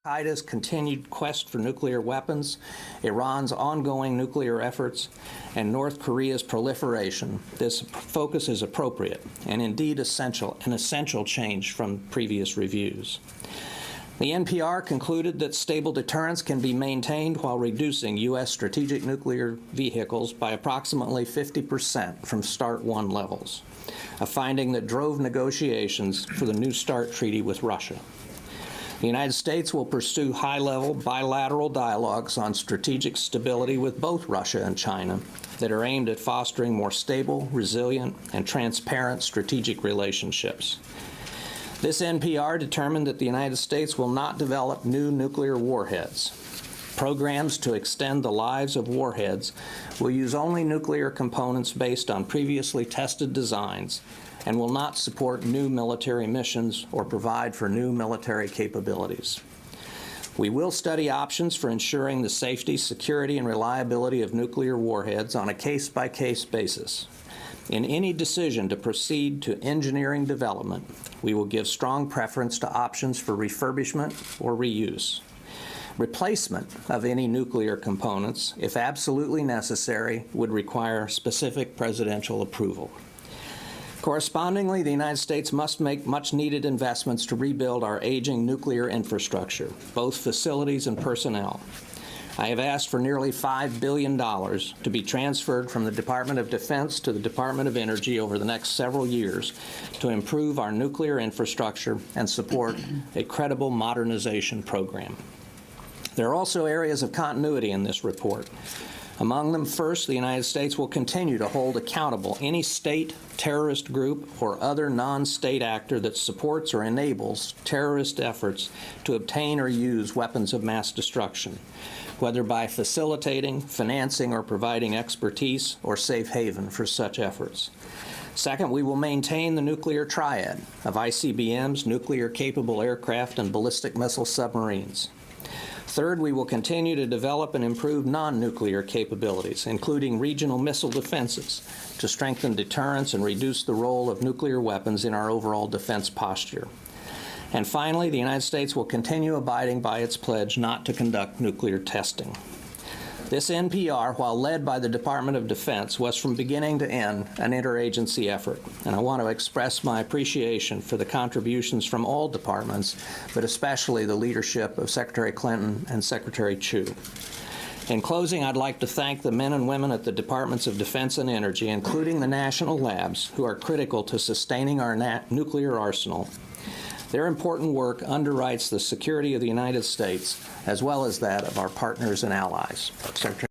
Al-Qaeda's continued quest for nuclear weapons, Iran's ongoing nuclear efforts, and North Korea's proliferation, this focus is appropriate and indeed an essential change from previous reviews. The NPR concluded that stable deterrence can be maintained while reducing U.S. strategic nuclear vehicles by approximately 50% from START 1 levels, a finding that drove negotiations for the New START treaty with Russia. The United States will pursue high-level bilateral dialogues on strategic stability with both Russia and China that are aimed at fostering more stable, resilient, and transparent strategic relationships. This NPR determined that the United States will not develop new nuclear warheads. Programs to extend the lives of warheads will use only nuclear components based on previously tested designs and will not support new military missions or provide for new military capabilities. We will study options for ensuring the safety, security, and reliability of nuclear warheads on a case-by-case basis. In any decision to proceed to engineering development, we will give strong preference to options for refurbishment or reuse. Replacement of any nuclear components, if absolutely necessary, would require specific presidential approval. Correspondingly, the United States must make much-needed investments to rebuild our aging nuclear infrastructure, both facilities and personnel. I have asked for nearly $5 billion to be transferred from the Department of Defense to the Department of Energy over the next several years to improve our nuclear infrastructure and support a credible modernization program. There are also areas of continuity in this report. Among them, first, the United States will continue to hold accountable any state, terrorist group, or other non-state actor that supports or enables terrorist efforts to obtain or use weapons of mass destruction, whether by facilitating, financing, or providing expertise or safe haven for such efforts. Second, we will maintain the nuclear triad of ICBMs, nuclear-capable aircraft, and ballistic missile submarines. Third, we will continue to develop and improve non-nuclear capabilities, including regional missile defenses, to strengthen deterrence and reduce the role of nuclear weapons in our overall defense posture. And finally, the United States will continue abiding by its pledge not to conduct nuclear testing. This NPR, while led by the Department of Defense, was from beginning to end an interagency effort, and I want to express my appreciation for the contributions from all departments, but especially the leadership of Secretary Clinton and Secretary Chu. In closing, I'd like to thank the men and women at the Departments of Defense and Energy, including the national labs, who are critical to sustaining our nuclear arsenal. Their important work underwrites the security of the United States, as well as that of our partners and allies. Secretary